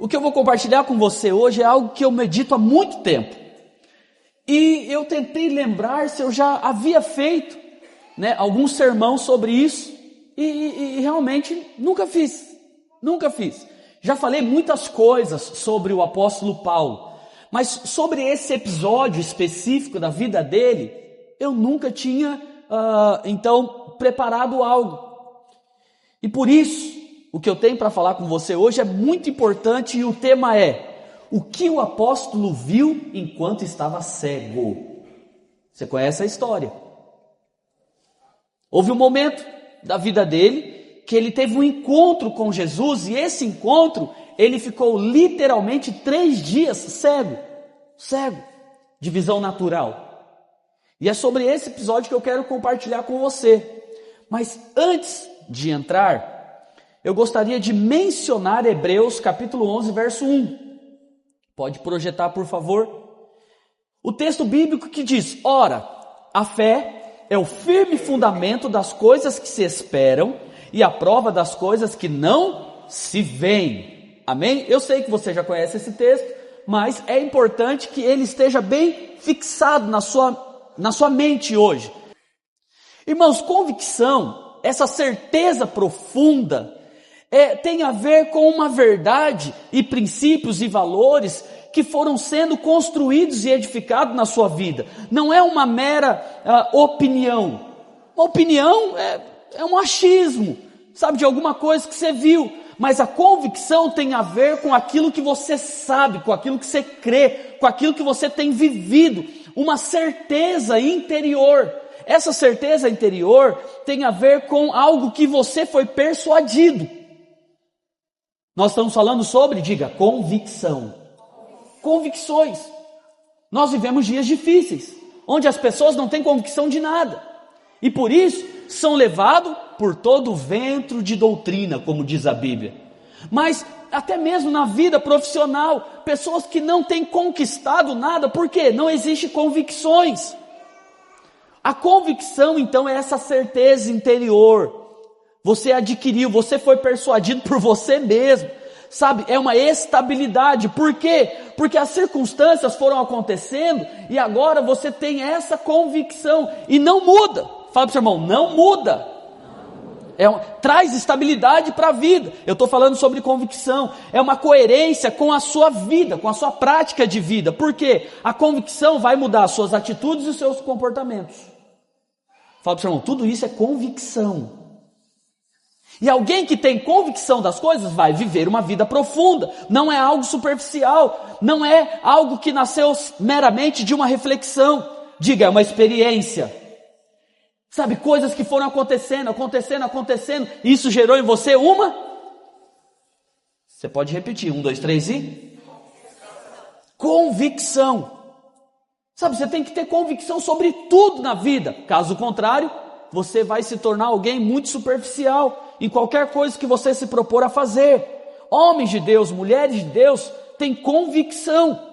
O que eu vou compartilhar com você hoje é algo que eu medito há muito tempo. E eu tentei lembrar se eu já havia feito, algum sermão sobre isso. E realmente nunca fiz. Já falei muitas coisas sobre o apóstolo Paulo. Mas sobre esse episódio específico da vida dele, eu nunca tinha, preparado algo. E por isso, o que eu tenho para falar com você hoje é muito importante e o tema é: o que o apóstolo viu enquanto estava cego? Você conhece a história. Houve um momento da vida dele que ele teve um encontro com Jesus, e esse encontro, ele ficou literalmente 3 dias cego, de visão natural. E é sobre esse episódio que eu quero compartilhar com você. Mas antes de entrar, eu gostaria de mencionar Hebreus capítulo 11, verso 1. Pode projetar, por favor. O texto bíblico que diz: ora, a fé é o firme fundamento das coisas que se esperam e a prova das coisas que não se veem. Amém? Eu sei que você já conhece esse texto, mas é importante que ele esteja bem fixado na sua mente hoje. Irmãos, convicção, essa certeza profunda, tem a ver com uma verdade e princípios e valores que foram sendo construídos e edificados na sua vida. Não é uma mera opinião. Uma opinião é um achismo, sabe, de alguma coisa que você viu. Mas a convicção tem a ver com aquilo que você sabe, com aquilo que você crê, com aquilo que você tem vivido. Uma certeza interior. Essa certeza interior tem a ver com algo que você foi persuadido. Nós estamos falando sobre, diga, convicção. Convicções. Nós vivemos dias difíceis, onde as pessoas não têm convicção de nada. E por isso, são levados por todo o vento de doutrina, como diz a Bíblia. Mas até mesmo na vida profissional, pessoas que não têm conquistado nada, por quê? Não existe convicções. A convicção, então, é essa certeza interior. Você adquiriu, você foi persuadido por você mesmo, sabe? É uma estabilidade. Por quê? Porque as circunstâncias foram acontecendo e agora você tem essa convicção e não muda. Fala para o seu irmão, não muda. Traz estabilidade para a vida. Eu estou falando sobre convicção. É uma coerência com a sua vida, com a sua prática de vida. Por quê? A convicção vai mudar as suas atitudes e os seus comportamentos. Fala para o seu irmão, tudo isso é convicção. E alguém que tem convicção das coisas vai viver uma vida profunda. Não é algo superficial. Não é algo que nasceu meramente de uma reflexão. Diga, é uma experiência. Sabe, coisas que foram acontecendo. E isso gerou em você uma? Você pode repetir. 1, 2, 3 e? Convicção. Sabe, você tem que ter convicção sobre tudo na vida. Caso contrário, você vai se tornar alguém muito superficial em qualquer coisa que você se propor a fazer. Homens de Deus, mulheres de Deus, têm convicção.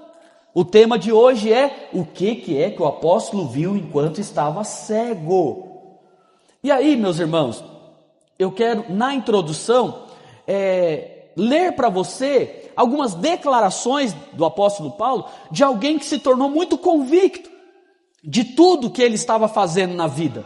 O tema de hoje é: o que é que o apóstolo viu enquanto estava cego? E aí, meus irmãos, eu quero, na introdução, ler para você algumas declarações do apóstolo Paulo, de alguém que se tornou muito convicto de tudo que ele estava fazendo na vida.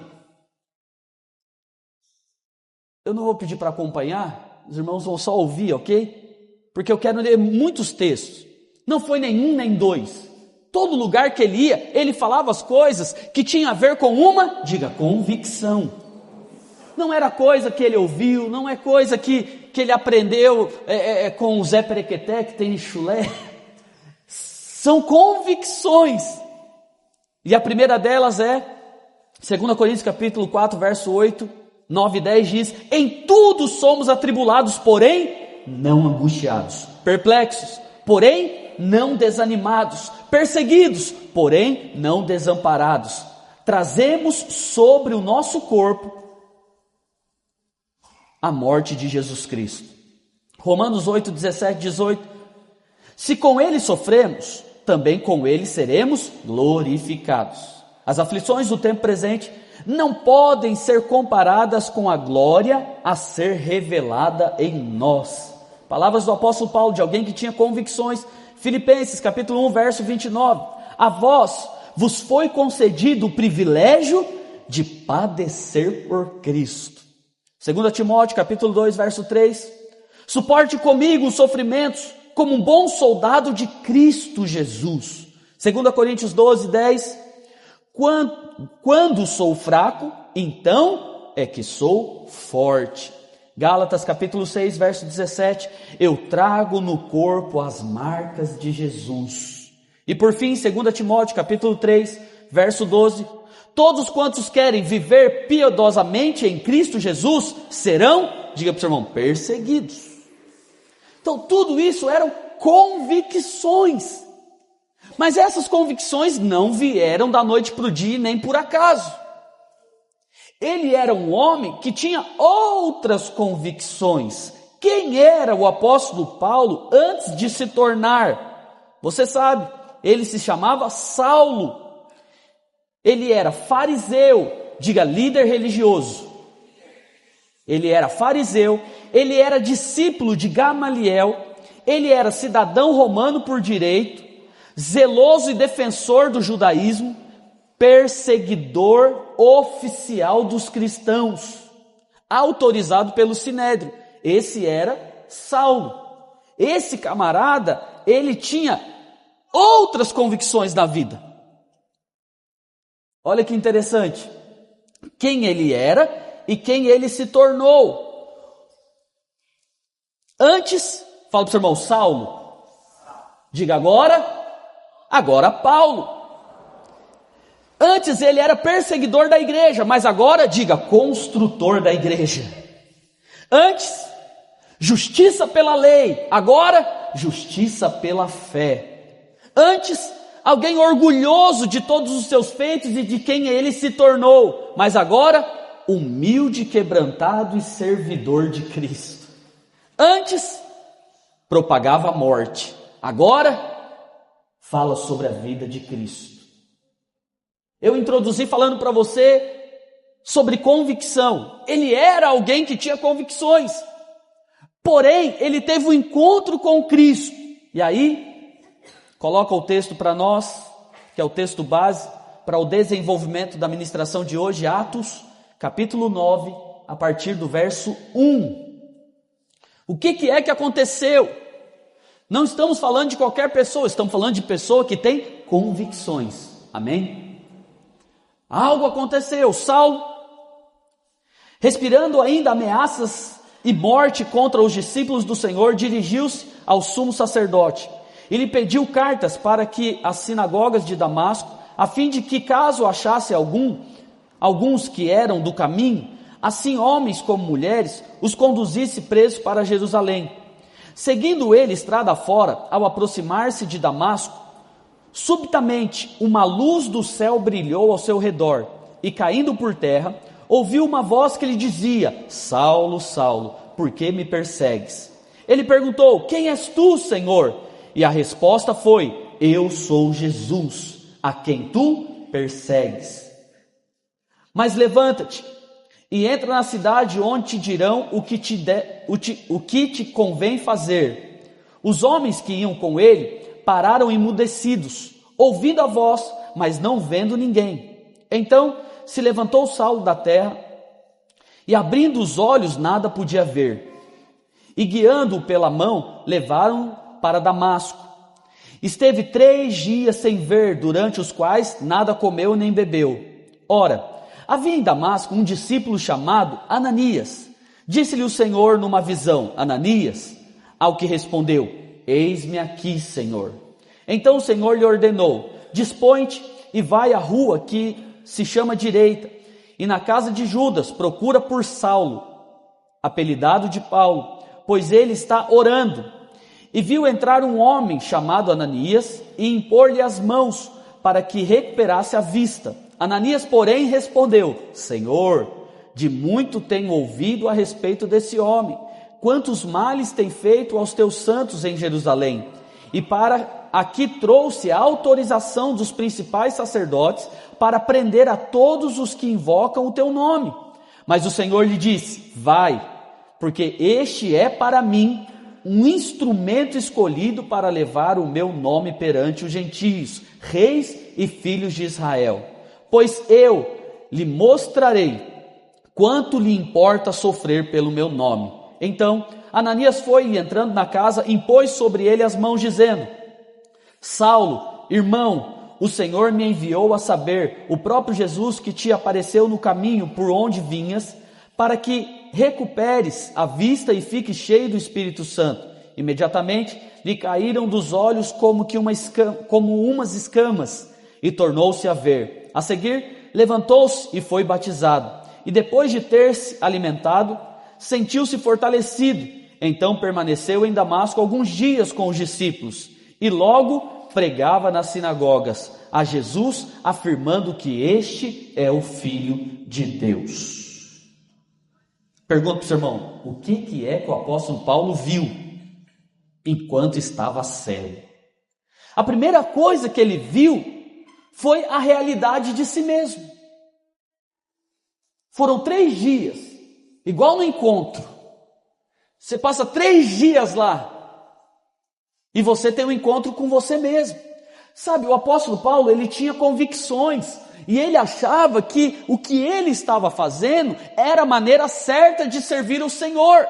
Eu não vou pedir para acompanhar, os irmãos vão só ouvir, ok? Porque eu quero ler muitos textos. Não foi nenhum nem dois. Todo lugar que ele ia, ele falava as coisas que tinham a ver com uma, diga, convicção. Não era coisa que ele ouviu, não é coisa que ele aprendeu com o Zé Perequeté, que tem chulé. São convicções. E a primeira delas é 2 Coríntios capítulo 4, verso 8, 9 e 10 diz: em tudo somos atribulados, porém não angustiados, perplexos, porém não desanimados, perseguidos, porém não desamparados. Trazemos sobre o nosso corpo a morte de Jesus Cristo. Romanos 8, 17, 18. Se com ele sofremos, também com ele seremos glorificados. As aflições do tempo presente não podem ser comparadas com a glória a ser revelada em nós. A Palavras do apóstolo Paulo, de alguém que tinha convicções. Filipenses capítulo 1, verso 29. A vós vos foi concedido o privilégio de padecer por Cristo. 2 Timóteo capítulo 2, verso 3. Suporte comigo os sofrimentos como um bom soldado de Cristo Jesus. 2 Coríntios 12, 10. Quando sou fraco, então é que sou forte. Gálatas capítulo 6, verso 17. Eu trago no corpo as marcas de Jesus. E por fim, 2 Timóteo capítulo 3, verso 12. Todos quantos querem viver piedosamente em Cristo Jesus serão, diga para o seu irmão, perseguidos. Então tudo isso eram convicções. Mas essas convicções não vieram da noite para o dia nem por acaso. Ele era um homem que tinha outras convicções. Quem era o apóstolo Paulo antes de se tornar? Você sabe, ele se chamava Saulo. Ele era fariseu, diga líder religioso. Ele era fariseu, ele era discípulo de Gamaliel, ele era cidadão romano por direito, zeloso e defensor do judaísmo, perseguidor oficial dos cristãos, autorizado pelo Sinédrio. Esse era Saulo. Esse camarada, ele tinha outras convicções da vida. Olha que interessante. Quem ele era e quem ele se tornou. Antes, fala para o seu irmão, Saulo. Diga agora Paulo. Antes ele era perseguidor da igreja, mas agora diga construtor da igreja. Antes, justiça pela lei, agora justiça pela fé. Antes, alguém orgulhoso de todos os seus feitos e de quem ele se tornou, mas agora humilde, quebrantado e servidor de Cristo. Antes, propagava a morte, agora fala sobre a vida de Cristo. Eu introduzi falando para você sobre convicção. Ele era alguém que tinha convicções, porém ele teve um encontro com Cristo. E aí, coloca o texto para nós, que é o texto base para o desenvolvimento da ministração de hoje, Atos, capítulo 9, a partir do verso 1. O que é que aconteceu? Não estamos falando de qualquer pessoa, estamos falando de pessoa que tem convicções. Amém? Algo aconteceu. Saulo, respirando ainda ameaças e morte contra os discípulos do Senhor, dirigiu-se ao sumo sacerdote. Ele pediu cartas para que as sinagogas de Damasco, a fim de que, caso achasse alguns que eram do caminho, assim homens como mulheres, os conduzisse presos para Jerusalém. Seguindo ele estrada fora, ao aproximar-se de Damasco, subitamente uma luz do céu brilhou ao seu redor, e caindo por terra, ouviu uma voz que lhe dizia: Saulo, Saulo, por que me persegues? Ele perguntou: quem és tu, Senhor? E a resposta foi: eu sou Jesus, a quem tu persegues. Mas levanta-te e entra na cidade, onde te dirão o que te convém fazer. Os homens que iam com ele pararam emudecidos, ouvindo a voz, mas não vendo ninguém. Então se levantou Saulo da terra, e abrindo os olhos nada podia ver. E guiando-o pela mão, levaram-o para Damasco. Esteve 3 dias sem ver, durante os quais nada comeu nem bebeu. Ora, havia em Damasco um discípulo chamado Ananias. Disse-lhe o Senhor numa visão: Ananias? Ao que respondeu: eis-me aqui, Senhor. Então o Senhor lhe ordenou: dispõe-te e vai à rua que se chama Direita, e na casa de Judas procura por Saulo, apelidado de Paulo, pois ele está orando. E viu entrar um homem chamado Ananias e impor-lhe as mãos para que recuperasse a vista. Ananias, porém, respondeu: Senhor, de muito tenho ouvido a respeito desse homem, quantos males tem feito aos teus santos em Jerusalém. E para aqui trouxe a autorização dos principais sacerdotes para prender a todos os que invocam o teu nome. Mas o Senhor lhe disse: vai, porque este é para mim um instrumento escolhido para levar o meu nome perante os gentios, reis e filhos de Israel. Pois eu lhe mostrarei quanto lhe importa sofrer pelo meu nome. Então Ananias foi e, entrando na casa, impôs sobre ele as mãos, dizendo: Saulo, irmão, o Senhor me enviou a saber, o próprio Jesus que te apareceu no caminho por onde vinhas, para que recuperes a vista e fique cheio do Espírito Santo. Imediatamente lhe caíram dos olhos como umas escamas, e tornou-se a ver. A seguir, levantou-se e foi batizado. E depois de ter se alimentado, sentiu-se fortalecido. Então permaneceu em Damasco alguns dias com os discípulos, e logo pregava nas sinagogas a Jesus, afirmando que este é o Filho de Deus. Pergunto para o seu irmão, o que é que o apóstolo Paulo viu enquanto estava cego? A primeira coisa que ele viu foi a realidade de si mesmo. Foram 3 dias, igual no encontro. Você passa 3 dias lá e você tem um encontro com você mesmo. Sabe, o apóstolo Paulo, ele tinha convicções e ele achava que o que ele estava fazendo era a maneira certa de servir o Senhor.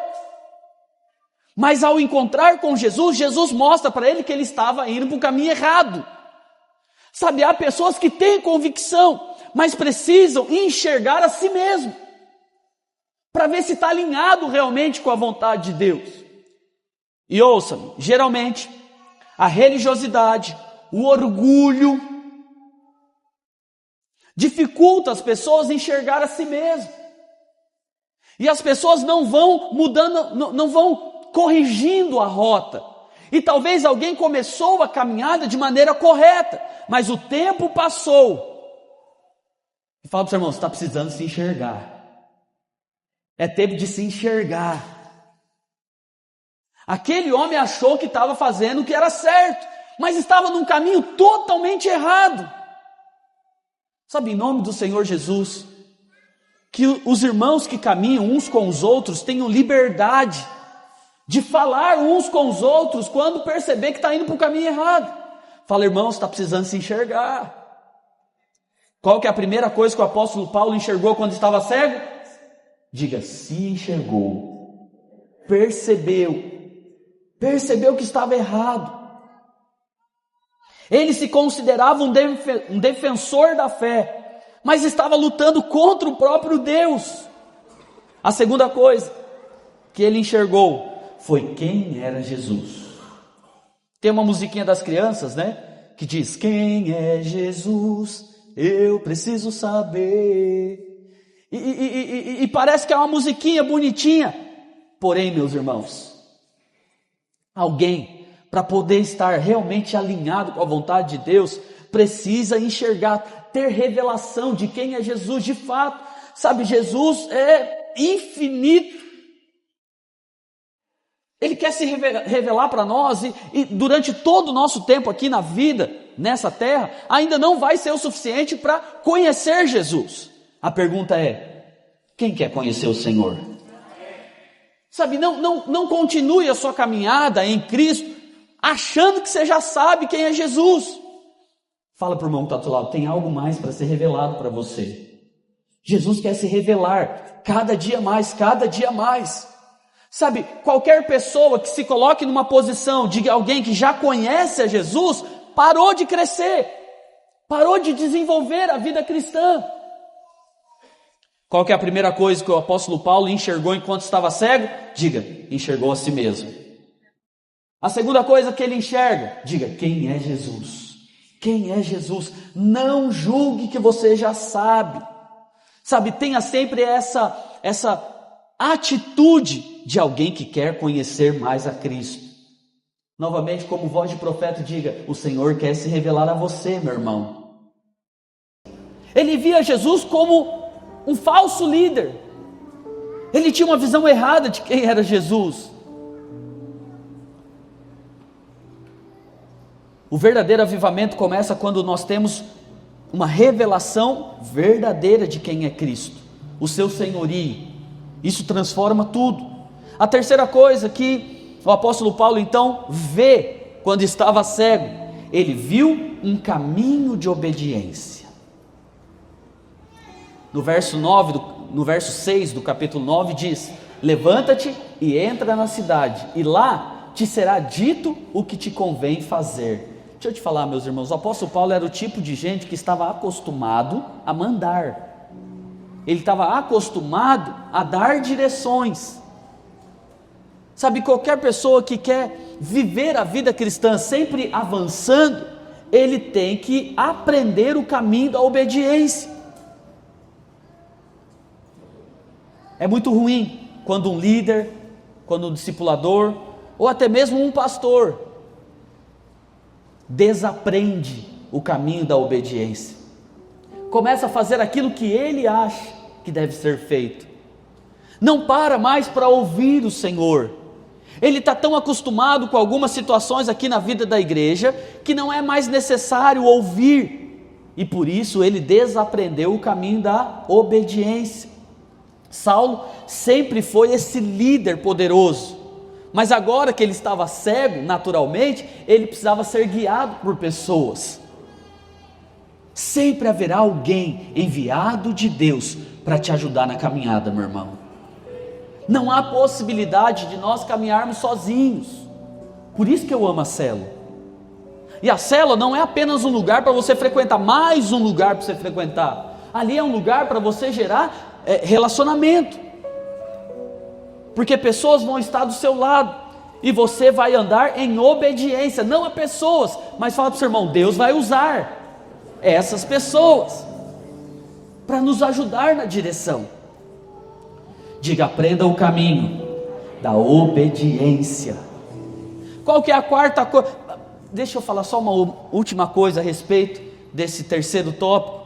Mas ao encontrar com Jesus, Jesus mostra para ele que ele estava indo para o caminho errado. Sabe, há pessoas que têm convicção, mas precisam enxergar a si mesmo, para ver se está alinhado realmente com a vontade de Deus. E ouça-me, geralmente, a religiosidade, o orgulho, dificulta as pessoas enxergar a si mesmo. E as pessoas não vão mudando, não vão corrigindo a rota. E talvez alguém começou a caminhada de maneira correta, mas o tempo passou. E fala para o seu irmão, você está precisando se enxergar. É tempo de se enxergar. Aquele homem achou que estava fazendo o que era certo, mas estava num caminho totalmente errado. Sabe, em nome do Senhor Jesus, que os irmãos que caminham uns com os outros tenham liberdade de falar uns com os outros quando perceber que está indo para o caminho errado. Fala, irmão, você está precisando se enxergar. Qual que é a primeira coisa que o apóstolo Paulo enxergou quando estava cego? Diga, se enxergou, percebeu que estava errado. Ele se considerava um defensor da fé, mas estava lutando contra o próprio Deus. A segunda coisa que ele enxergou foi quem era Jesus. Tem uma musiquinha das crianças, né? Que diz, quem é Jesus? Eu preciso saber. E parece que é uma musiquinha bonitinha. Porém, meus irmãos, alguém, para poder estar realmente alinhado com a vontade de Deus, precisa enxergar, ter revelação de quem é Jesus de fato. Sabe, Jesus é infinito. Ele quer se revelar para nós e durante todo o nosso tempo aqui na vida, nessa terra, ainda não vai ser o suficiente para conhecer Jesus. A pergunta é, quem quer conhecer o Senhor? Sabe, não continue a sua caminhada em Cristo achando que você já sabe quem é Jesus. Fala para o irmão que está do seu lado, tem algo mais para ser revelado para você. Jesus quer se revelar cada dia mais, cada dia mais. Sabe, qualquer pessoa que se coloque numa posição de alguém que já conhece a Jesus, parou de crescer, parou de desenvolver a vida cristã. Qual que é a primeira coisa que o apóstolo Paulo enxergou enquanto estava cego? Diga, enxergou a si mesmo. A segunda coisa que ele enxerga, diga, quem é Jesus? Quem é Jesus? Não julgue que você já sabe. Sabe, tenha sempre essa atitude de alguém que quer conhecer mais a Cristo. Novamente, como voz de profeta, diga, o Senhor quer se revelar a você, meu irmão. Ele via Jesus como um falso líder. Ele tinha uma visão errada de quem era Jesus. O verdadeiro avivamento começa quando nós temos uma revelação verdadeira de quem é Cristo, o seu senhorio. Isso transforma tudo. A terceira coisa que o apóstolo Paulo então vê, quando estava cego, ele viu um caminho de obediência. No verso 6 do capítulo 9 diz: levanta-te e entra na cidade, e lá te será dito o que te convém fazer. Deixa eu te falar, meus irmãos, o apóstolo Paulo era o tipo de gente que estava acostumado a mandar. Ele estava acostumado a dar direções. Sabe, qualquer pessoa que quer viver a vida cristã sempre avançando, ele tem que aprender o caminho da obediência. É muito ruim quando um líder, quando um discipulador, ou até mesmo um pastor, desaprende o caminho da obediência. Começa a fazer aquilo que ele acha que deve ser feito. Não para mais para ouvir o Senhor. Ele está tão acostumado com algumas situações aqui na vida da igreja, que não é mais necessário ouvir. E por isso ele desaprendeu o caminho da obediência. Saulo sempre foi esse líder poderoso, mas agora que ele estava cego, naturalmente, ele precisava ser guiado por pessoas. Sempre haverá alguém enviado de Deus para te ajudar na caminhada, meu irmão. Não há possibilidade de nós caminharmos sozinhos. Por isso que eu amo a célula. E a célula não é apenas um lugar para você frequentar, mais um lugar para você frequentar. Ali é um lugar para você gerar relacionamento, porque pessoas vão estar do seu lado, e você vai andar em obediência, não a pessoas, mas fala para o seu irmão, Deus vai usar essas pessoas para nos ajudar na direção. Diga, aprenda o caminho da obediência. Qual que é a quarta coisa? Deixa eu falar só uma última coisa a respeito desse terceiro tópico.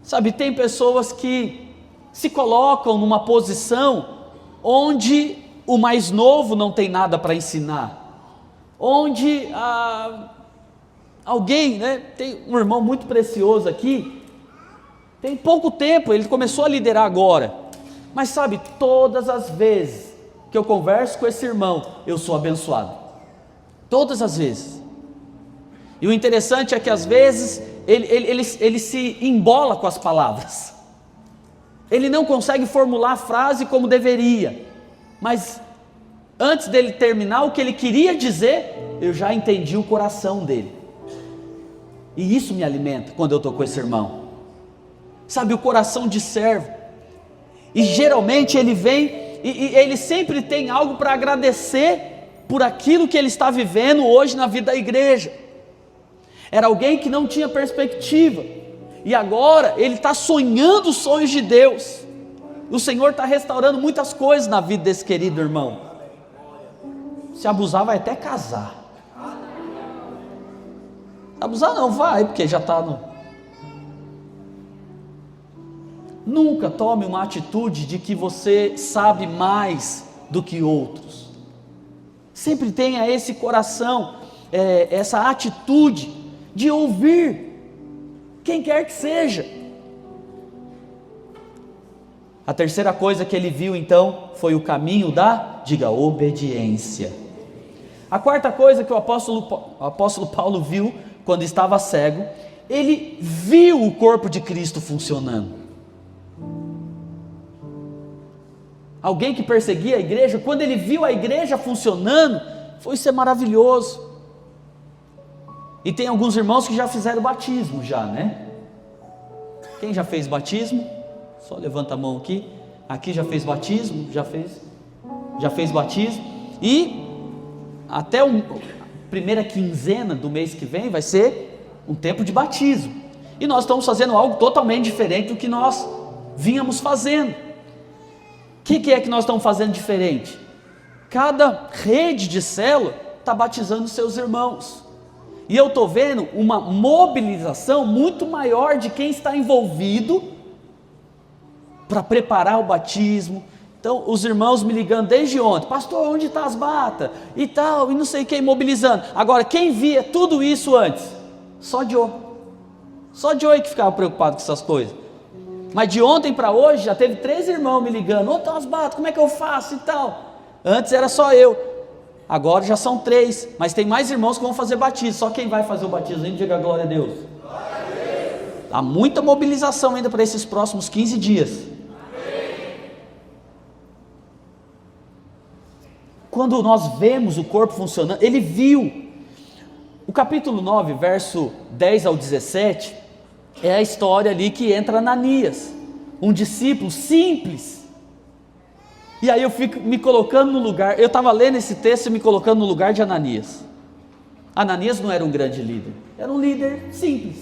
Sabe, tem pessoas que se colocam numa posição onde o mais novo não tem nada para ensinar, onde alguém, tem um irmão muito precioso aqui, tem pouco tempo, ele começou a liderar agora, mas sabe, todas as vezes que eu converso com esse irmão, eu sou abençoado, todas as vezes. E o interessante é que às vezes ele se embola com as palavras, ele não consegue formular a frase como deveria, mas antes dele terminar o que ele queria dizer, eu já entendi o coração dele, e isso me alimenta quando eu estou com esse irmão. Sabe, o coração de servo, e geralmente ele vem e ele sempre tem algo para agradecer por aquilo que ele está vivendo hoje na vida da igreja. Era alguém que não tinha perspectiva, e agora ele está sonhando os sonhos de Deus. O Senhor está restaurando muitas coisas na vida desse querido irmão. Se abusar, vai até casar. Abusar não vai, porque já está no... Nunca tome uma atitude de que você sabe mais do que outros. Sempre tenha esse coração, essa atitude de ouvir quem quer que seja. A terceira coisa que ele viu então foi o caminho da, diga, obediência. A quarta coisa que o apóstolo Paulo viu quando estava cego, ele viu o corpo de Cristo funcionando. Alguém que perseguia a igreja, quando ele viu a igreja funcionando, foi ser maravilhoso. E tem alguns irmãos que já fizeram batismo já, né? Quem já fez batismo? Só levanta a mão aqui. Aqui já fez batismo? Já fez batismo. E até a primeira quinzena do mês que vem vai ser um tempo de batismo. E nós estamos fazendo algo totalmente diferente do que nós vínhamos fazendo. O que é que nós estamos fazendo diferente? Cada rede de célula está batizando seus irmãos. E eu estou vendo uma mobilização muito maior de quem está envolvido para preparar o batismo. Então os irmãos me ligando desde ontem, pastor, onde está as batas? E tal, e não sei quem mobilizando. Agora, quem via tudo isso antes? Só Joe que ficava preocupado com essas coisas. Mas de ontem para hoje já teve 3 irmãos me ligando, onde estão as batas, como é que eu faço e tal. Antes era só eu. agora já são 3, mas tem mais irmãos que vão fazer batismo. Só quem vai fazer o batismo, hein? Diga glória a Deus. Há muita mobilização ainda para esses próximos 15 dias. Quando nós vemos o corpo funcionando, ele viu. O capítulo 9, verso 10 ao 17, é a história ali que entra Ananias, um discípulo simples. E aí eu fico me colocando no lugar, eu estava lendo esse texto e me colocando no lugar de Ananias. Ananias não era um grande líder, era um líder simples,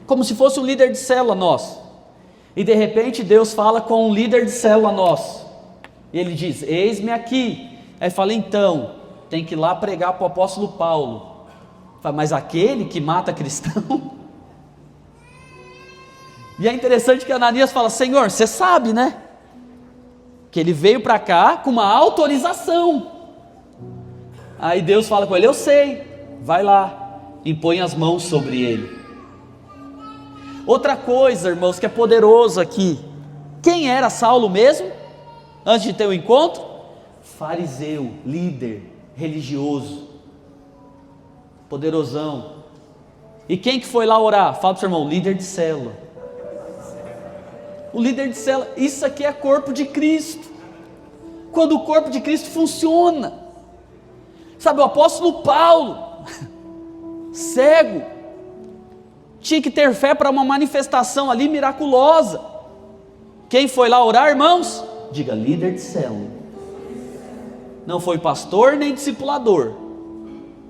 como se fosse um líder de célula nosso. E de repente Deus fala com um líder de célula nosso, e ele diz: eis-me aqui. Aí fala: então, tem que ir lá pregar para o apóstolo Paulo. Fala: mas aquele que mata cristão? E é interessante que Ananias fala: Senhor, você sabe, né? Que ele veio para cá com uma autorização. Aí Deus fala com ele: eu sei, vai lá, impõe as mãos sobre ele. Outra coisa, irmãos, que é poderoso aqui. Quem era Saulo mesmo? Antes de ter o encontro? Fariseu, líder, religioso, poderosão. E quem que foi lá orar? Fala para o seu irmão: líder de célula. O líder de célula, isso aqui é corpo de Cristo. Quando o corpo de Cristo funciona. Sabe, o apóstolo Paulo, cego, tinha que ter fé para uma manifestação ali miraculosa. Quem foi lá orar, irmãos? Diga: líder de célula. Não foi pastor nem discipulador.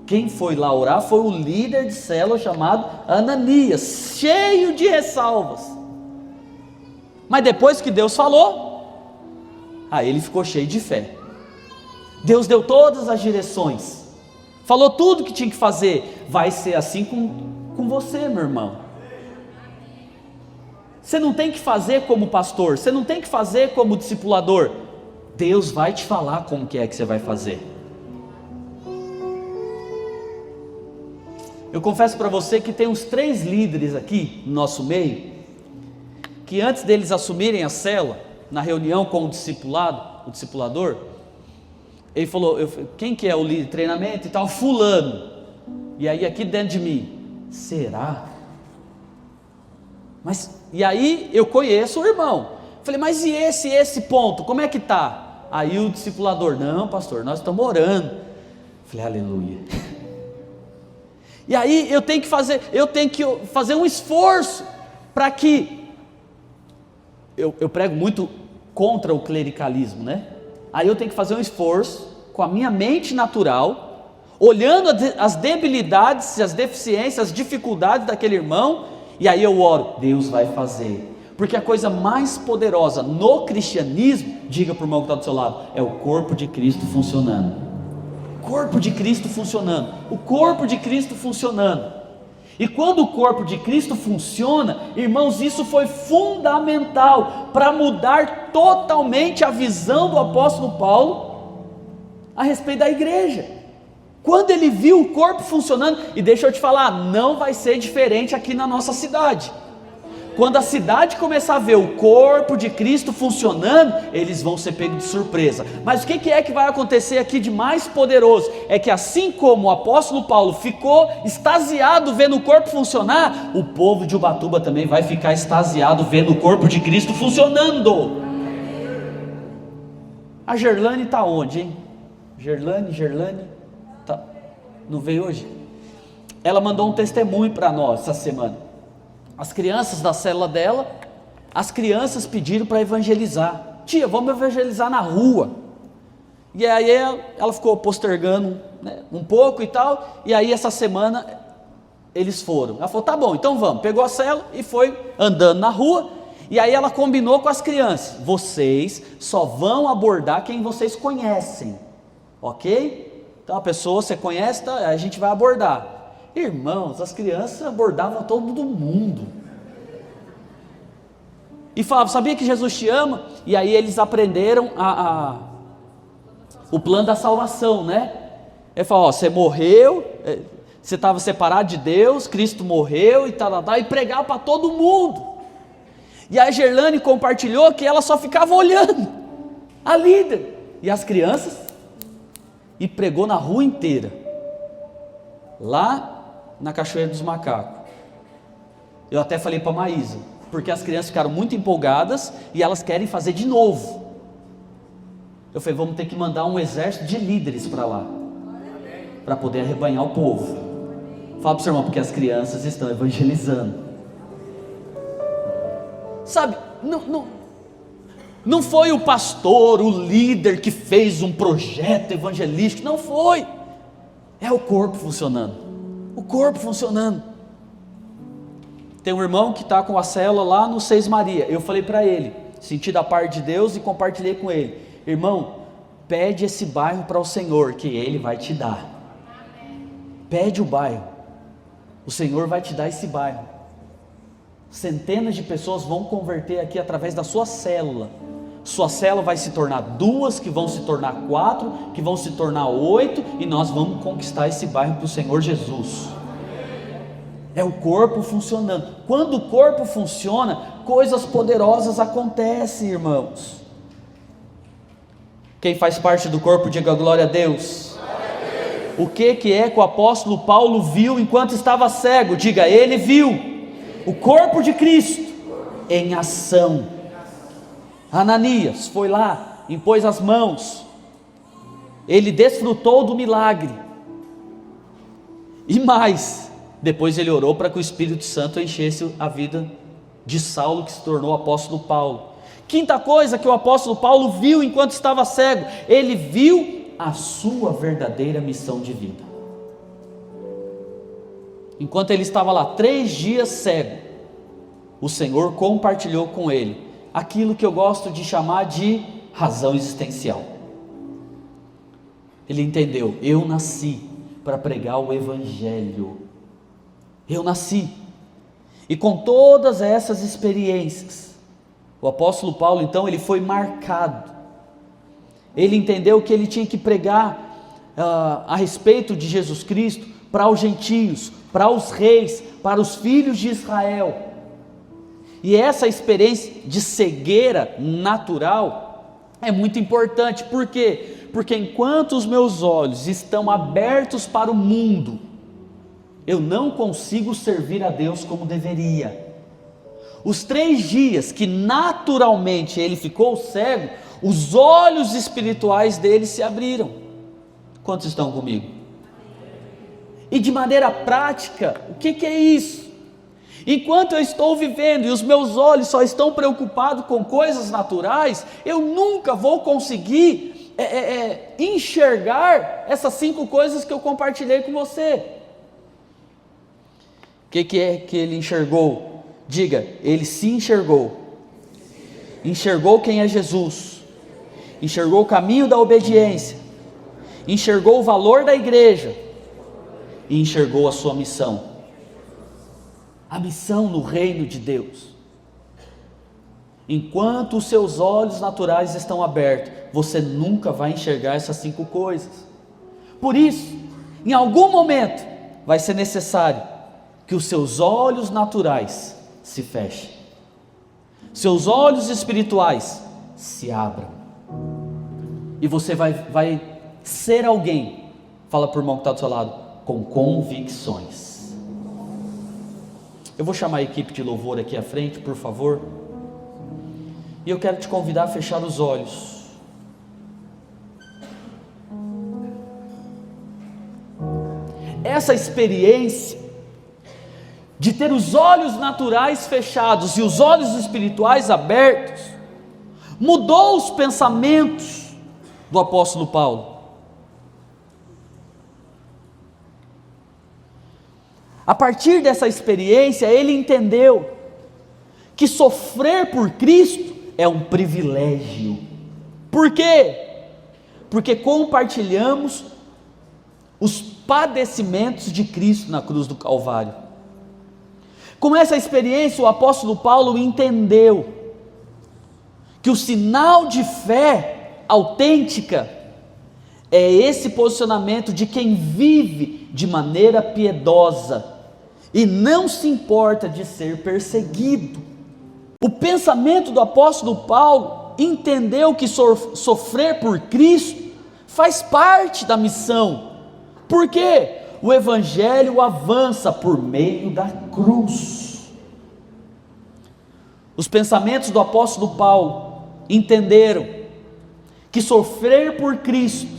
Quem foi lá orar foi o líder de célula chamado Ananias, cheio de ressalvas. Mas depois que Deus falou, aí ele ficou cheio de fé. Deus deu todas as direções, falou tudo que tinha que fazer. Vai ser assim com você, meu irmão. Você não tem que fazer como pastor, você não tem que fazer como discipulador. Deus vai te falar como que é que você vai fazer. Eu confesso para você que tem uns 3 líderes aqui no nosso meio, que antes deles assumirem a célula, na reunião com o discipulador, ele falou: quem que é o líder de treinamento e tal? Fulano. E aí aqui dentro de mim: será? E aí eu conheço o irmão. Falei: mas e esse ponto, como é que está? Aí o discipulador: não, pastor, nós estamos orando. Falei: aleluia. E aí eu tenho que fazer um esforço para que eu prego muito contra o clericalismo, né? Aí eu tenho que fazer um esforço com a minha mente natural, olhando as debilidades, as deficiências, as dificuldades daquele irmão, e aí eu oro: Deus vai fazer. Porque a coisa mais poderosa no cristianismo, diga para o irmão que está do seu lado, é o corpo de Cristo funcionando. Corpo de Cristo funcionando. O corpo de Cristo funcionando. E quando o corpo de Cristo funciona, irmãos, isso foi fundamental para mudar totalmente a visão do apóstolo Paulo a respeito da igreja. Quando ele viu o corpo funcionando, e deixa eu te falar, não vai ser diferente aqui na nossa cidade. Quando a cidade começar a ver o corpo de Cristo funcionando, eles vão ser pegos de surpresa. Mas o que é que vai acontecer aqui de mais poderoso? É que assim como o apóstolo Paulo ficou extasiado vendo o corpo funcionar, o povo de Ubatuba também vai ficar extasiado vendo o corpo de Cristo funcionando. A Gerlane está onde, hein? Gerlane, tá. Não veio hoje? Ela mandou um testemunho para nós essa semana. As crianças da célula dela, as crianças pediram para evangelizar. Tia, vamos evangelizar na rua. E aí ela ficou postergando, né, um pouco e tal. E aí essa semana eles foram. Ela falou: tá bom, então vamos. Pegou a célula e foi andando na rua. E aí ela combinou com as crianças: vocês só vão abordar quem vocês conhecem, ok? Então a pessoa você conhece, tá, a gente vai abordar. Irmãos, as crianças abordavam todo mundo e falavam: sabia que Jesus te ama? E aí eles aprenderam o plano da salvação, né? Ele falou: ó, você morreu, você estava separado de Deus, Cristo morreu e tal, e pregava para todo mundo. E a Gerlane compartilhou que ela só ficava olhando a líder, e as crianças e pregou na rua inteira, lá na Cachoeira dos Macacos. Eu até falei para a Maísa, porque as crianças ficaram muito empolgadas e elas querem fazer de novo. Eu falei, vamos ter que mandar um exército de líderes para lá, para poder arrebanhar o povo. Fala para o seu irmão, porque as crianças estão evangelizando. Sabe, não foi o pastor, o líder que fez um projeto evangelístico, não foi. É o corpo funcionando, o corpo funcionando. Tem um irmão que está com a célula lá no Seis Maria. Eu falei para ele, senti da parte de Deus e compartilhei com ele: irmão, pede esse bairro para o Senhor, que Ele vai te dar. Pede o bairro, o Senhor vai te dar esse bairro. Centenas de pessoas vão converter aqui através da sua célula. Sua célula vai se tornar 2, que vão se tornar 4, que vão se tornar 8, e nós vamos conquistar esse bairro para o Senhor Jesus. É o corpo funcionando. Quando o corpo funciona, coisas poderosas acontecem, irmãos. Quem faz parte do corpo, diga glória a Deus. O que é que o apóstolo Paulo viu enquanto estava cego? Diga, ele viu o corpo de Cristo em ação. Ananias foi lá, impôs as mãos, ele desfrutou do milagre, e mais, depois ele orou para que o Espírito Santo enchesse a vida de Saulo, que se tornou o apóstolo Paulo. Quinta coisa que o apóstolo Paulo viu enquanto estava cego, ele viu a sua verdadeira missão de vida. Enquanto ele estava lá 3 dias cego, o Senhor compartilhou com ele aquilo que eu gosto de chamar de razão existencial. Ele entendeu: eu nasci para pregar o Evangelho. Eu nasci. E com todas essas experiências, o apóstolo Paulo então ele foi marcado. Ele entendeu que ele tinha que pregar a respeito de Jesus Cristo para os gentios, para os reis, para os filhos de Israel. E essa experiência de cegueira natural é muito importante. Por quê? Porque enquanto os meus olhos estão abertos para o mundo, eu não consigo servir a Deus como deveria. Os 3 dias que naturalmente ele ficou cego, os olhos espirituais dele se abriram. Quantos estão comigo? E de maneira prática, o que é isso? Enquanto eu estou vivendo e os meus olhos só estão preocupados com coisas naturais, eu nunca vou conseguir enxergar essas 5 coisas que eu compartilhei com você. O que é que ele enxergou? Diga, ele se enxergou. Enxergou quem é Jesus, enxergou o caminho da obediência, enxergou o valor da igreja e enxergou a sua missão. A missão no reino de Deus. Enquanto os seus olhos naturais estão abertos, você nunca vai enxergar essas 5 coisas. Por isso, em algum momento, vai ser necessário que os seus olhos naturais se fechem, seus olhos espirituais se abram, e você vai ser alguém, fala para o irmão que está do seu lado, com convicções. Eu vou chamar a equipe de louvor aqui à frente, por favor, e eu quero te convidar a fechar os olhos. Essa experiência de ter os olhos naturais fechados e os olhos espirituais abertos, mudou os pensamentos do apóstolo Paulo. A partir dessa experiência, ele entendeu que sofrer por Cristo é um privilégio. Por quê? Porque compartilhamos os padecimentos de Cristo na cruz do Calvário. Com essa experiência, o apóstolo Paulo entendeu que o sinal de fé autêntica é esse posicionamento de quem vive de maneira piedosa e não se importa de ser perseguido. O pensamento do apóstolo Paulo entendeu que sofrer por Cristo faz parte da missão. Por quê? O Evangelho avança por meio da cruz. Os pensamentos do apóstolo Paulo entenderam que sofrer por Cristo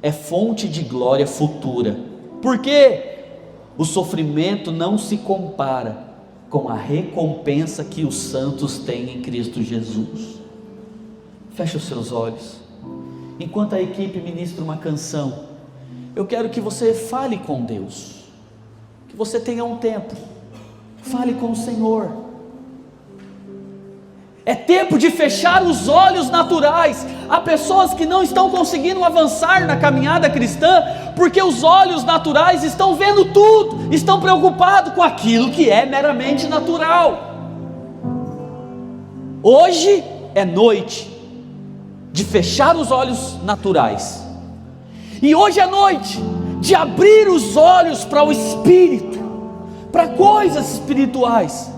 é fonte de glória futura. Por quê? O sofrimento não se compara com a recompensa que os santos têm em Cristo Jesus. Feche os seus olhos. Enquanto a equipe ministra uma canção, eu quero que você fale com Deus, que você tenha um tempo, fale com o Senhor. É tempo de fechar os olhos naturais. Há pessoas que não estão conseguindo avançar na caminhada cristã, porque os olhos naturais estão vendo tudo, estão preocupados com aquilo que é meramente natural. Hoje é noite de fechar os olhos naturais, e hoje é noite de abrir os olhos para o Espírito, para coisas espirituais,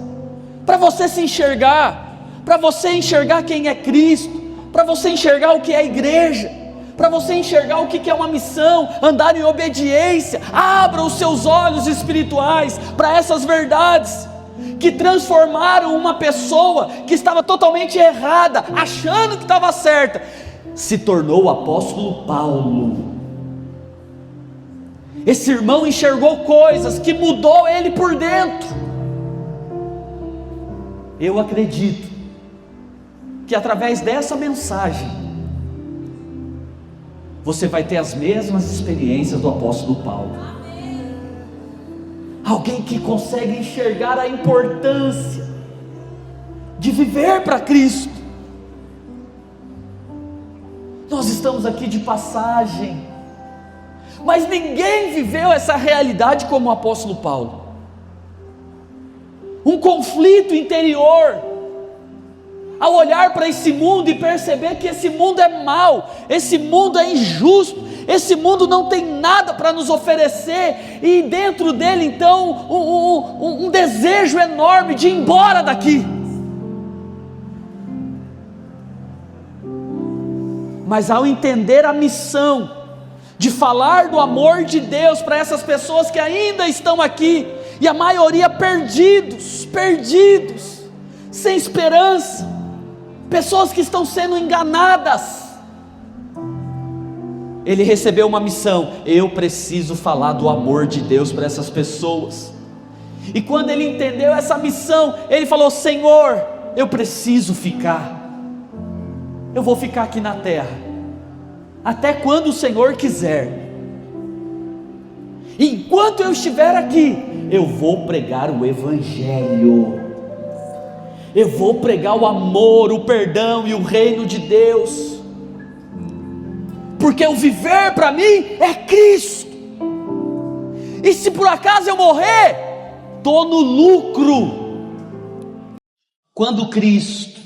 para você se enxergar, para você enxergar quem é Cristo, para você enxergar o que é a igreja, para você enxergar o que é uma missão, andar em obediência. Abra os seus olhos espirituais para essas verdades que transformaram uma pessoa que estava totalmente errada, achando que estava certa, se tornou o apóstolo Paulo. Esse irmão enxergou coisas que mudou ele por dentro. Eu acredito que através dessa mensagem você vai ter as mesmas experiências do apóstolo Paulo. Alguém que consegue enxergar a importância de viver para Cristo. Nós estamos aqui de passagem, mas ninguém viveu essa realidade como o apóstolo Paulo. Um conflito interior, ao olhar para esse mundo e perceber que esse mundo é mau, esse mundo é injusto, esse mundo não tem nada para nos oferecer, e dentro dele então um desejo enorme de ir embora daqui. Mas ao entender a missão de falar do amor de Deus para essas pessoas que ainda estão aqui, e a maioria perdidos, sem esperança, pessoas que estão sendo enganadas, ele recebeu uma missão: eu preciso falar do amor de Deus para essas pessoas. E quando ele entendeu essa missão, ele falou: Senhor, eu preciso ficar, eu vou ficar aqui na terra, até quando o Senhor quiser. Enquanto eu estiver aqui, eu vou pregar o Evangelho, eu vou pregar o amor, o perdão e o reino de Deus, porque o viver para mim é Cristo, e se por acaso eu morrer, estou no lucro. Quando Cristo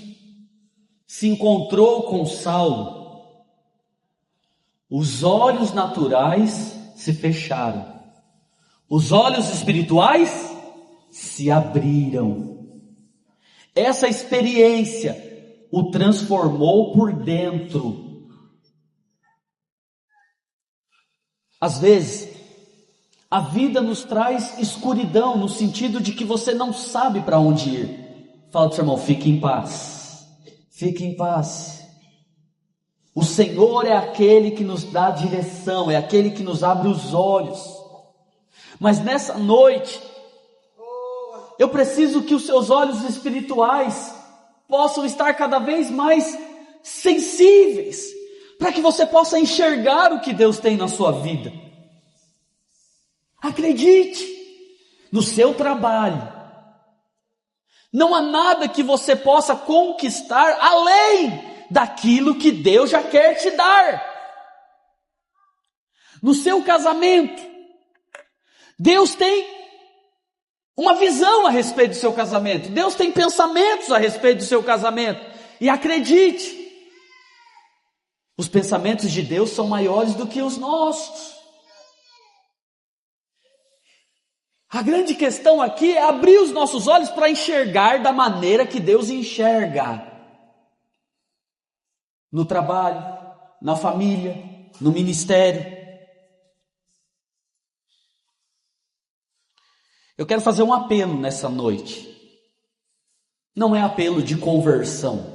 se encontrou com Saulo, os olhos naturais se fecharam, os olhos espirituais se abriram. Essa experiência o transformou por dentro. Às vezes, a vida nos traz escuridão, no sentido de que você não sabe para onde ir. Fala para o seu irmão: fique em paz, fique em paz. O Senhor é aquele que nos dá direção, é aquele que nos abre os olhos. Mas nessa noite, eu preciso que os seus olhos espirituais possam estar cada vez mais sensíveis, para que você possa enxergar o que Deus tem na sua vida. Acredite, no seu trabalho, não há nada que você possa conquistar além daquilo que Deus já quer te dar. No seu casamento, Deus tem uma visão a respeito do seu casamento, Deus tem pensamentos a respeito do seu casamento, e acredite, os pensamentos de Deus são maiores do que os nossos. A grande questão aqui é abrir os nossos olhos para enxergar da maneira que Deus enxerga. No trabalho, na família, no ministério. Eu quero fazer um apelo nessa noite. Não é apelo de conversão.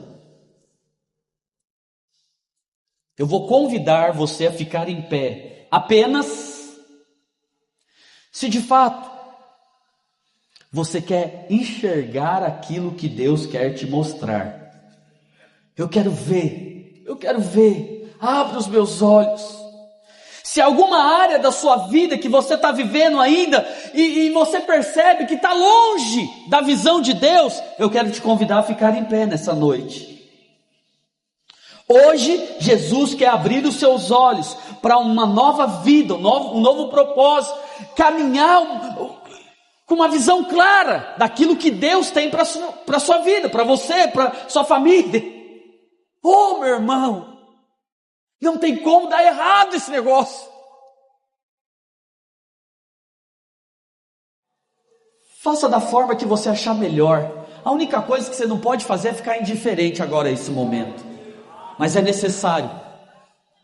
Eu vou convidar você a ficar em pé, apenas se de fato você quer enxergar aquilo que Deus quer te mostrar. Eu quero ver, abra os meus olhos. Se alguma área da sua vida que você está vivendo ainda e você percebe que está longe da visão de Deus, eu quero te convidar a ficar em pé nessa noite. Hoje, Jesus quer abrir os seus olhos para uma nova vida, um novo propósito, caminhar com uma visão clara daquilo que Deus tem para a sua vida, para você, para sua família. Oh, meu irmão! Não tem como dar errado esse negócio. Faça da forma que você achar melhor. A única coisa que você não pode fazer é ficar indiferente agora a esse momento. Mas é necessário.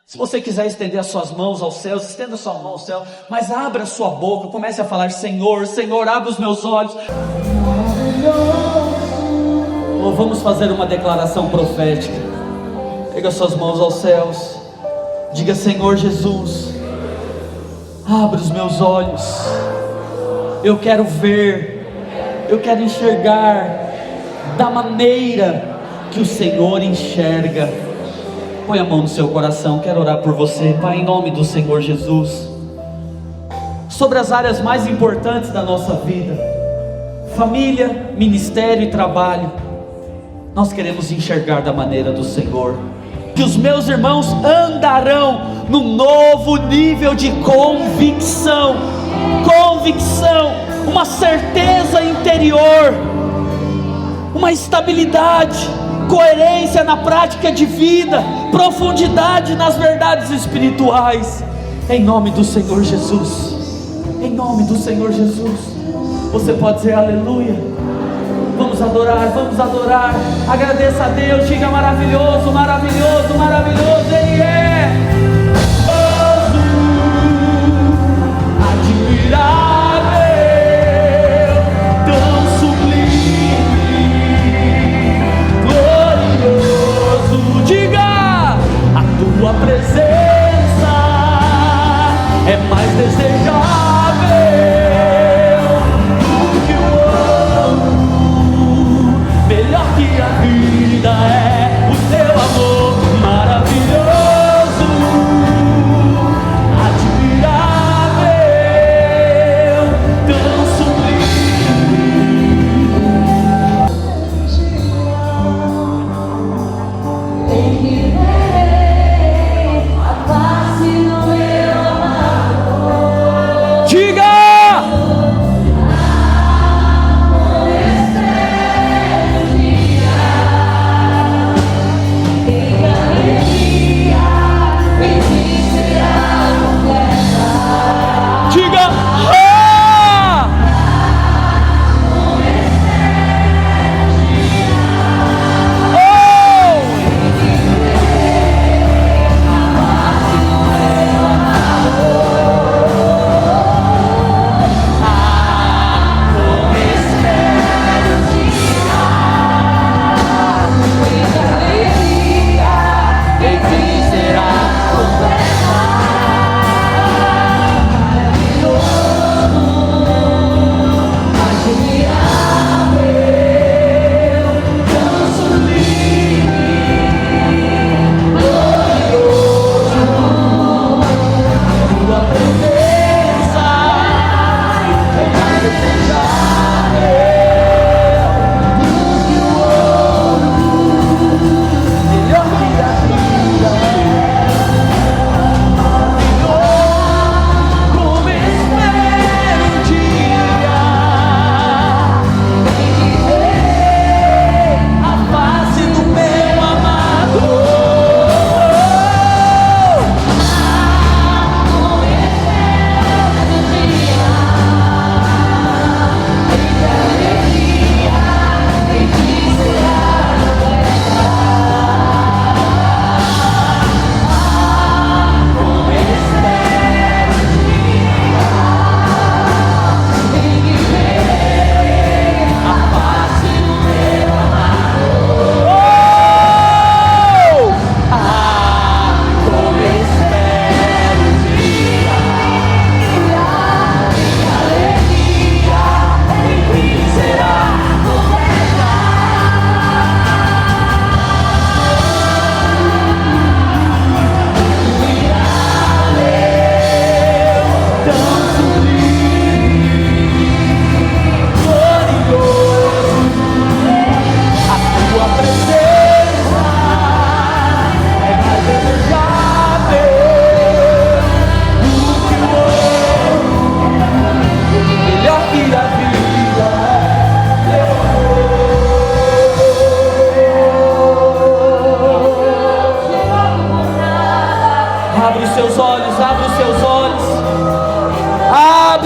Se você quiser estender as suas mãos aos céus, estenda a sua mão ao céu. Mas abra a sua boca, comece a falar: Senhor, Senhor, abre os meus olhos. Ou vamos fazer uma declaração profética. Pega suas mãos aos céus. Diga: Senhor Jesus, abre os meus olhos. Eu quero ver, eu quero enxergar da maneira que o Senhor enxerga. Põe a mão no seu coração, quero orar por você, Pai, em nome do Senhor Jesus. Sobre as áreas mais importantes da nossa vida, família, ministério e trabalho, nós queremos enxergar da maneira do Senhor. Que os meus irmãos andarão num novo nível de convicção, uma certeza interior, uma estabilidade, coerência na prática de vida, profundidade nas verdades espirituais, em nome do Senhor Jesus, em nome do Senhor Jesus. Você pode dizer aleluia. Vamos adorar, agradeça a Deus, diga: maravilhoso, maravilhoso, maravilhoso Ele é, admirável, tão sublime, glorioso. Diga: a tua presença é mais desejável que a vida, é o teu amor maravilhoso.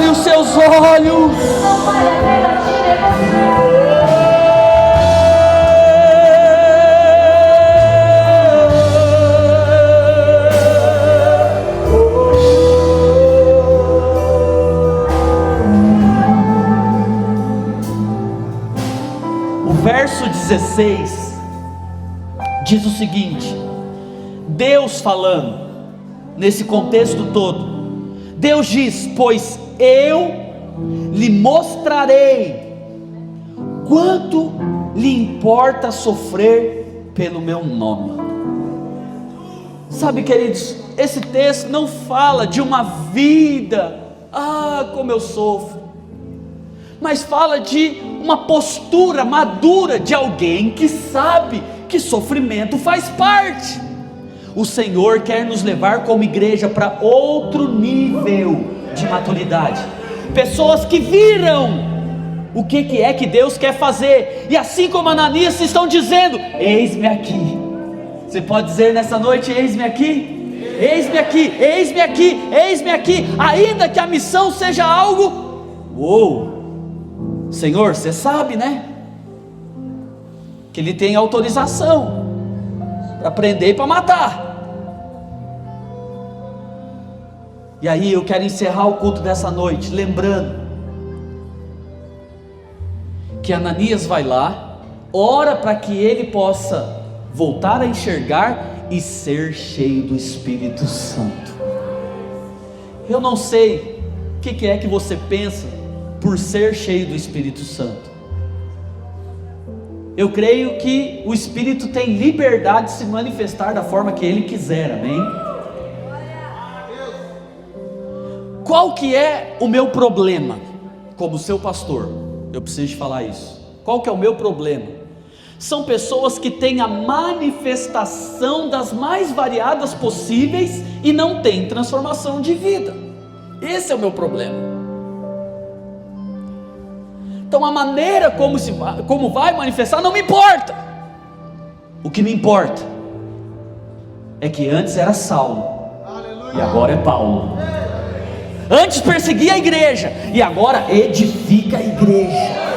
os seus olhos. Não vale a pena te negociar. O verso 16 diz o seguinte: Deus falando nesse contexto todo, Deus diz: pois eu lhe mostrarei quanto lhe importa sofrer pelo meu nome. Sabe, queridos, esse texto não fala de uma vida, como eu sofro, mas fala de uma postura madura de alguém que sabe que sofrimento faz parte. O Senhor quer nos levar como igreja para outro nível de maturidade. Pessoas que viram o que é que Deus quer fazer, e assim como Ananias estão dizendo: eis-me aqui. Você pode dizer nessa noite: eis-me aqui, eis-me aqui, eis-me aqui, eis-me aqui. Ainda que a missão seja algo, Senhor, você sabe, né, que Ele tem autorização para prender e para matar. E aí eu quero encerrar o culto dessa noite lembrando que Ananias vai lá, ora para que ele possa voltar a enxergar e ser cheio do Espírito Santo. Eu não sei o que é que você pensa por ser cheio do Espírito Santo. Eu creio que o Espírito tem liberdade de se manifestar da forma que Ele quiser, amém? Qual que é o meu problema como seu pastor? Eu preciso te falar isso. Qual que é o meu problema? São pessoas que têm a manifestação das mais variadas possíveis e não têm transformação de vida. Esse é o meu problema. Então a maneira como vai manifestar não me importa. O que me importa é que antes era Saulo, e agora é Paulo. Antes perseguia a igreja, e agora edifica a igreja.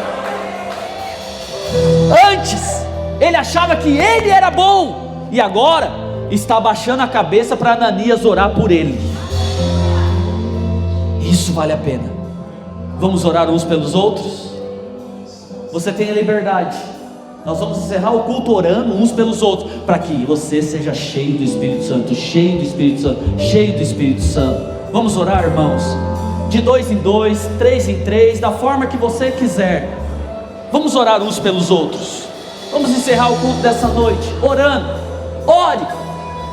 Antes ele achava que ele era bom, e agora está abaixando a cabeça para Ananias orar por ele. Isso vale a pena. Vamos orar uns pelos outros? Você tem a liberdade. Nós vamos encerrar o culto orando uns pelos outros, para que você seja cheio do Espírito Santo, cheio do Espírito Santo, cheio do Espírito Santo. Vamos orar, irmãos, de 2 em 2, 3 em 3, da forma que você quiser. Vamos orar uns pelos outros. Vamos encerrar o culto dessa noite orando. Ore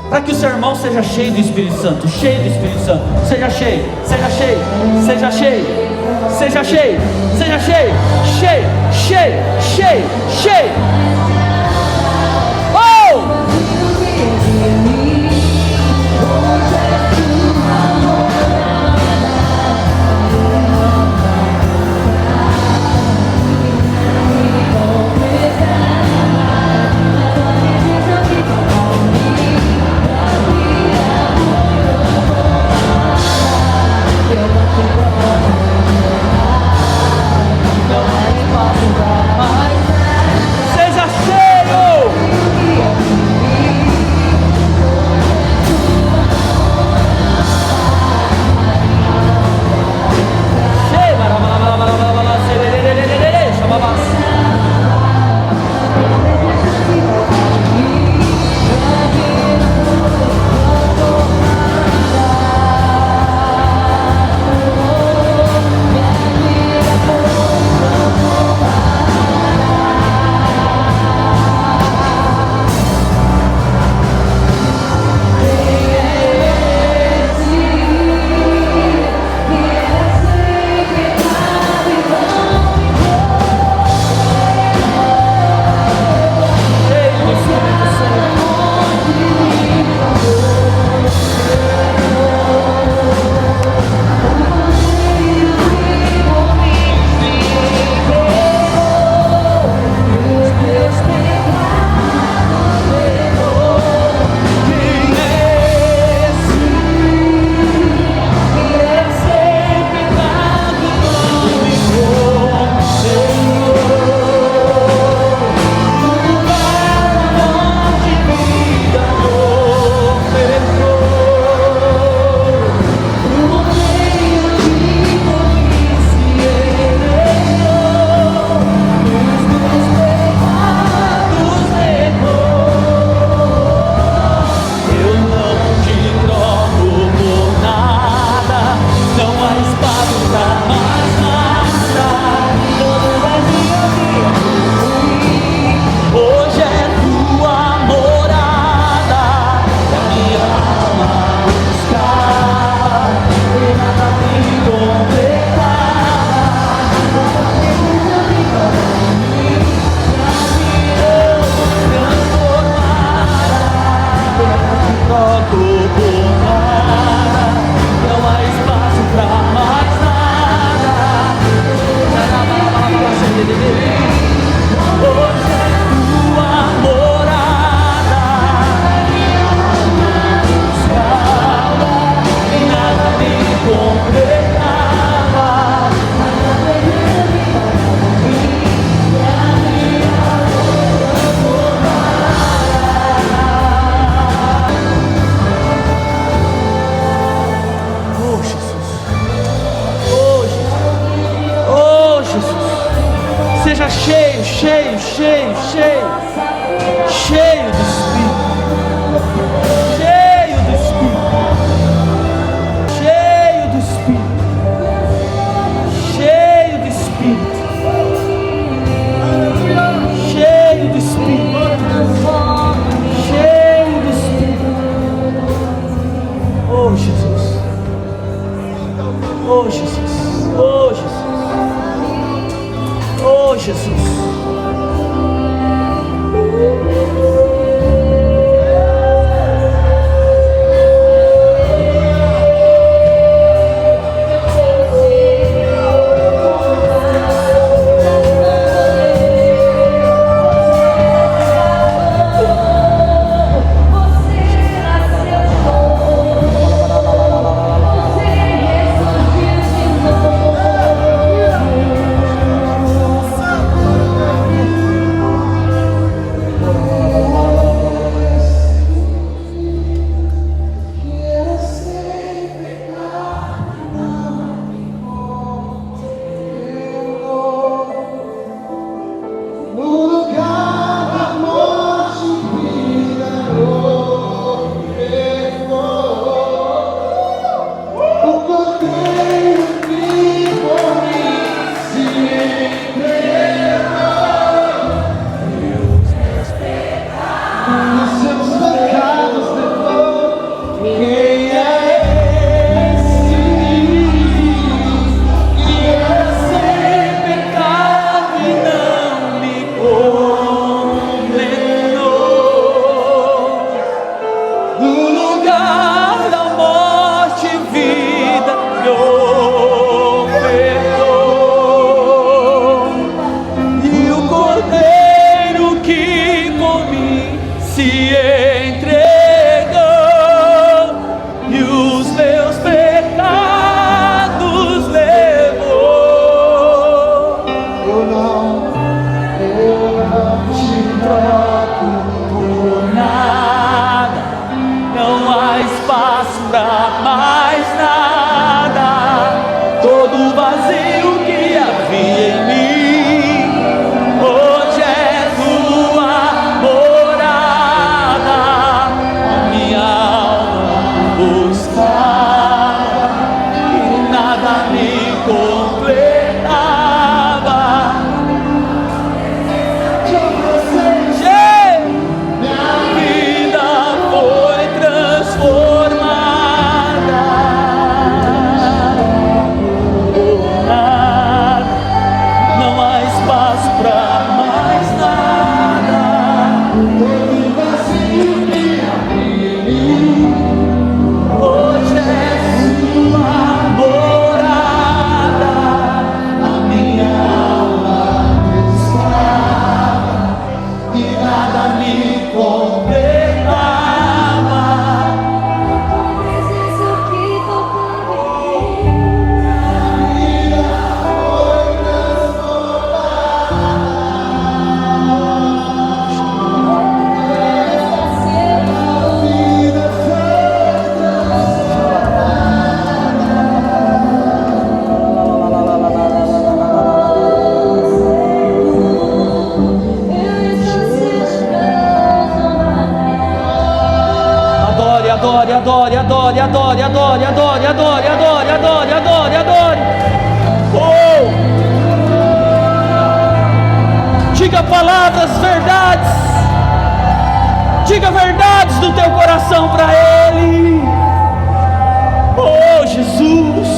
para que o seu irmão seja cheio do Espírito Santo, cheio do Espírito Santo. Seja cheio, seja cheio, seja cheio, seja cheio, seja cheio, cheio, cheio, cheio, cheio. Seja Seja cheio, cheio, cheio, cheio, cheio do Espírito, cheio do Espírito, cheio do Espírito, cheio do Espírito, cheio do Espírito, cheio do Espírito. Oh Jesus, oh Jesus, oh Jesus, oh Jesus. Adore, adore, adore, adore, adore, adore, adore, adore, adore, adore. Oh! Diga palavras, verdades. Diga verdades do teu coração para Ele. Oh, Jesus.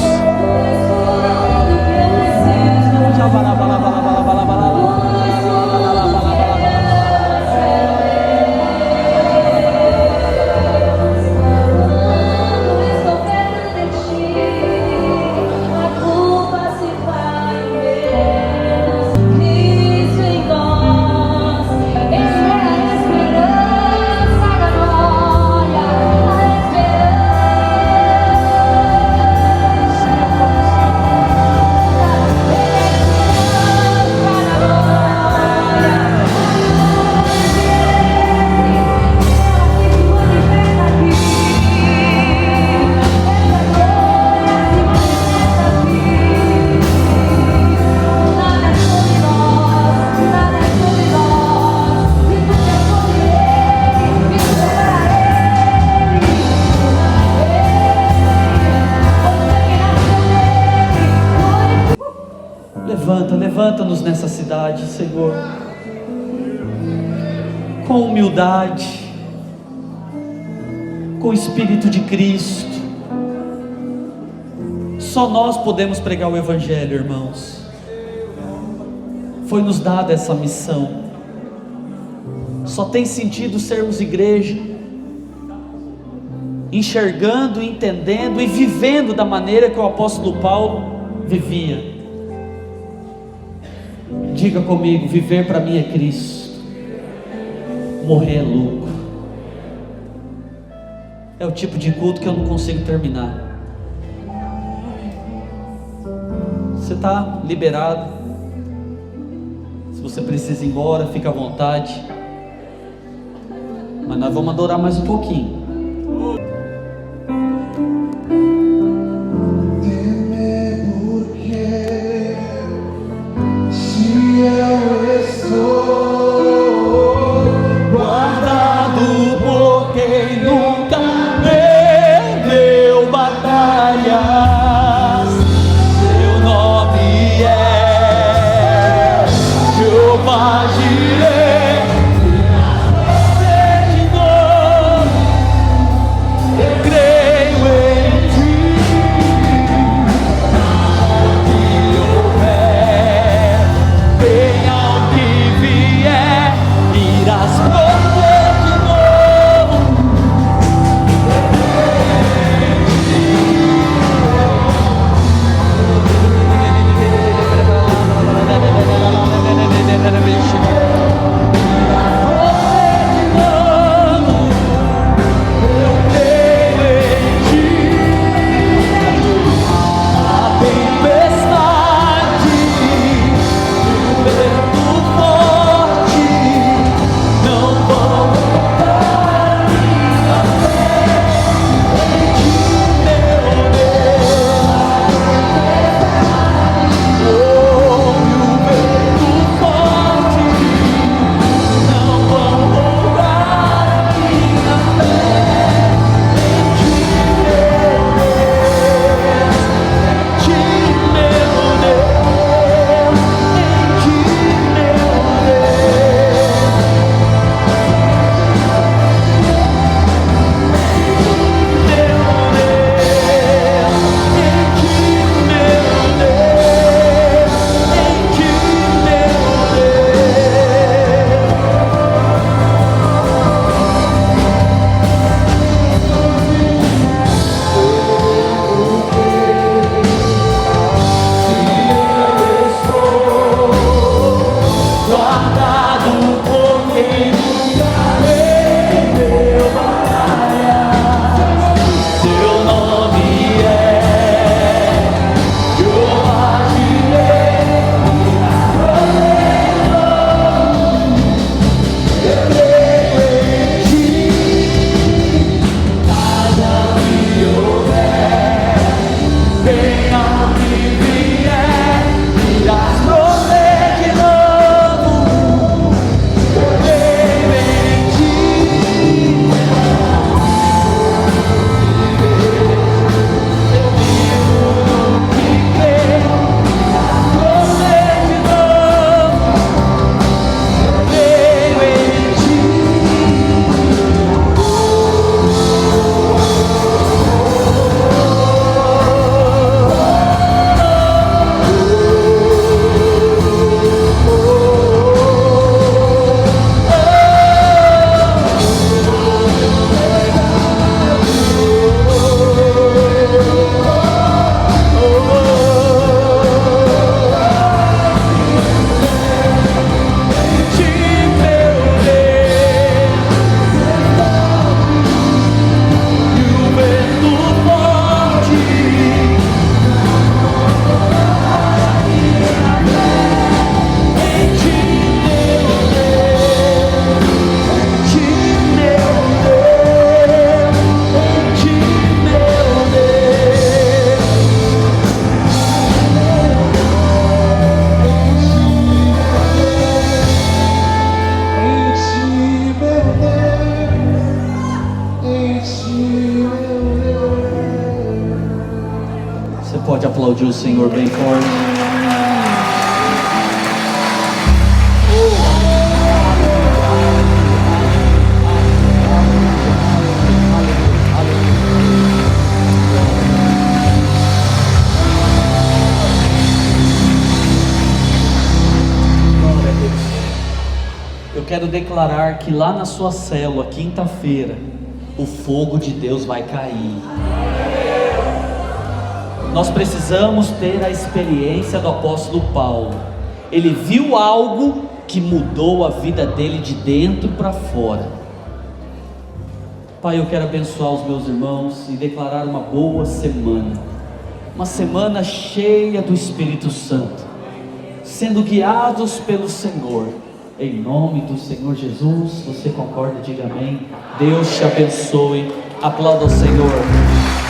Esperança da glória. Levanta-nos nessa cidade, Senhor, com humildade, com o Espírito de Cristo. Só nós podemos pregar o Evangelho, irmãos. Foi nos dada essa missão. Só tem sentido sermos igreja, enxergando, entendendo e vivendo da maneira que o apóstolo Paulo vivia. Diga comigo: viver para mim é Cristo, morrer é lucro. É o tipo de culto que eu não consigo terminar. Você está liberado. Se você precisa ir embora, fica à vontade. Mas nós vamos adorar mais um pouquinho. Pode aplaudir o Senhor bem forte. quero declarar que lá na sua célula, quinta-feira, o fogo de Deus vai cair. Nós precisamos ter a experiência do apóstolo Paulo. Ele viu algo que mudou a vida dele de dentro para fora. Pai, eu quero abençoar os meus irmãos e declarar uma boa semana, uma semana cheia do Espírito Santo, sendo guiados pelo Senhor, em nome do Senhor Jesus. Você concorda? Diga amém. Deus te abençoe. Aplauda o Senhor.